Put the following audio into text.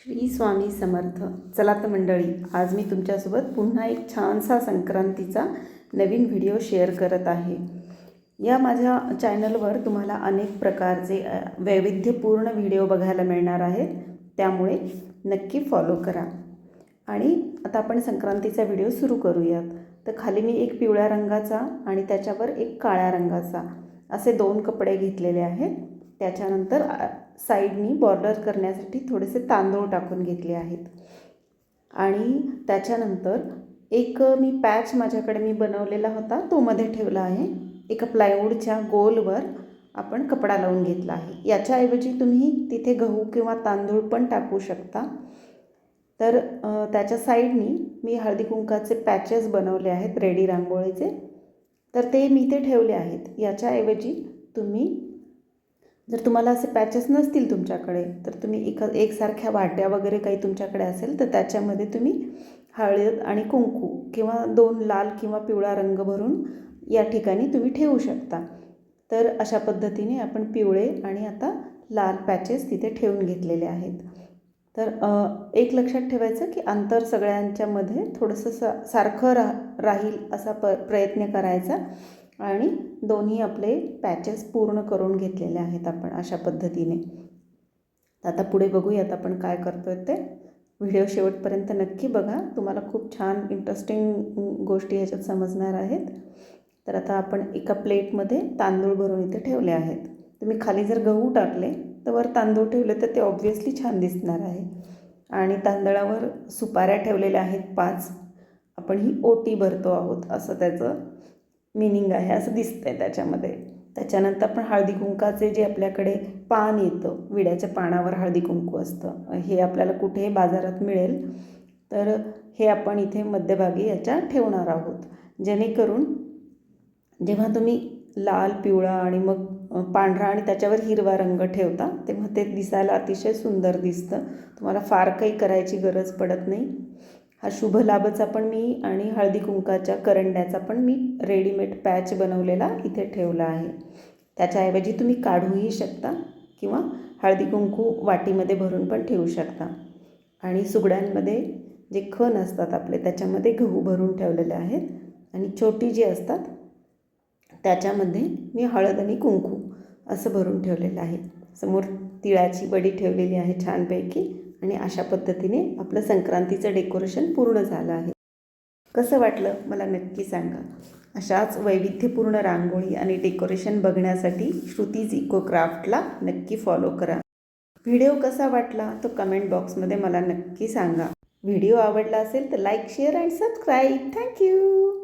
श्री स्वामी समर्थ. चला तर मंडळी, आज मी तुमच्यासोबत पुन्हा एक छानसा संक्रांतीचा नवीन व्हिडिओ शेअर करत आहे. या माझ्या चॅनलवर तुम्हाला अनेक प्रकारचे वैविध्यपूर्ण व्हिडिओ बघायला मिळणार आहेत, त्यामुळे नक्की फॉलो करा. आणि आता आपण संक्रांतीचा व्हिडिओ सुरू करूयात. तर खाली मी एक पिवळ्या रंगाचा आणि त्याच्यावर एक काळ्या रंगाचा असे 2 कपडे घेतलेले आहेत. त्याच्यानंतर साईडनी बॉर्डर करण्यासाठी थोडेसे तांदूळ टाकून घेतले आहेत. आणि त्याच्यानंतर एक मी पॅच माझ्याकडे मी बनवलेला होता, तो मध्ये ठेवला आहे. एका प्लायवूडच्या गोलवर आपण कपडा लावून घेतला आहे. याच्याऐवजी तुम्ही तिथे गहू किंवा तांदूळ पण टाकू शकता. तर त्याच्या साईडनी मी हळदी कुंकाचे पॅचेस बनवले आहेत रेडी रांगोळीचे, तर ते मी ते ठेवले आहेत. याच्याऐवजी तुम्ही जर तुम्हाला असे पॅचेस नसतील तुमच्याकडे, तर तुम्ही एकसारख्या वाट्या वगैरे काही तुमच्याकडे असेल तर त्याच्यामध्ये तुम्ही हळद आणि कुंकू किंवा 2 लाल किंवा पिवळा रंग भरून या ठिकाणी तुम्ही ठेवू शकता. तर अशा पद्धतीने आपण पिवळे आणि आता लाल पॅचेस तिथे ठेवून घेतलेले आहेत. तर एक लक्षात ठेवायचं की अंतर सगळ्यांच्यामध्ये थोडंसं सारखं राहील असा प्रयत्न करायचा. आणि दोन्ही आपले पॅचेस पूर्ण करून घेतलेले आहेत आपण अशा पद्धतीने. आता पुढे बघूयात आपण काय करतोय ते. व्हिडिओ शेवटपर्यंत नक्की बघा, तुम्हाला खूप छान इंटरेस्टिंग गोष्टी ह्याच्यात समजणार आहेत. तर आता आपण एका प्लेटमध्ये तांदूळ भरून इथे ठेवले आहेत. तुम्ही खाली जर गहू टाकले तर वर तांदूळ ठेवले तर ते ऑब्व्हियसली छान दिसणार आहे. आणि तांदळावर सुपाऱ्या ठेवलेल्या आहेत 5. आपण ही ओटी भरतो आहोत असं त्याचं मीनिंग आहे, असं दिसतंय त्याच्यामध्ये. त्याच्यानंतर आपण हळदी कुंकाचे जे आपल्याकडे पान येतं, विड्याच्या पानावर हळदी कुंकू असतं, हे आपल्याला कुठेही बाजारात मिळेल. तर हे आपण इथे मध्यभागी याच्या ठेवणार आहोत, जेणेकरून जेव्हा तुम्ही लाल, पिवळा आणि मग पांढरा आणि त्याच्यावर हिरवा रंग ठेवता तेव्हा ते दिसायला अतिशय सुंदर दिसतं. तुम्हाला फार काही करायची गरज पडत नाही. हा शुभ लाभचा पण मी आणि हळदी कुंकाच्या करंड्याचा पण मी रेडीमेड पॅच बनवलेला इथे ठेवला आहे. त्याच्याऐवजी तुम्ही काढूही शकता किंवा हळदी कुंकू वाटीमध्ये भरून पण ठेवू शकता. आणि सुगड्यांमध्ये जे खण असतात आपले त्याच्यामध्ये गहू भरून ठेवलेले आहेत. आणि छोटी जी असतात त्याच्यामध्ये मी हळद आणि कुंकू असं भरून ठेवलेलं आहे. समोर तिळाची बडी ठेवलेली आहे छानपैकी. आणि अशा पद्धतीने आपलं संक्रांतीचं डेकोरेशन पूर्ण झालं आहे. कसं वाटलं मला नक्की सांगा. अशाच वैविध्यपूर्ण रांगोळी आणि डेकोरेशन बघण्यासाठी श्रुतीज इको क्राफ्टला नक्की फॉलो करा. व्हिडिओ कसा वाटला तो कमेंट बॉक्समध्ये मला नक्की सांगा. व्हिडिओ आवडला असेल तर like, share and subscribe. Thank you.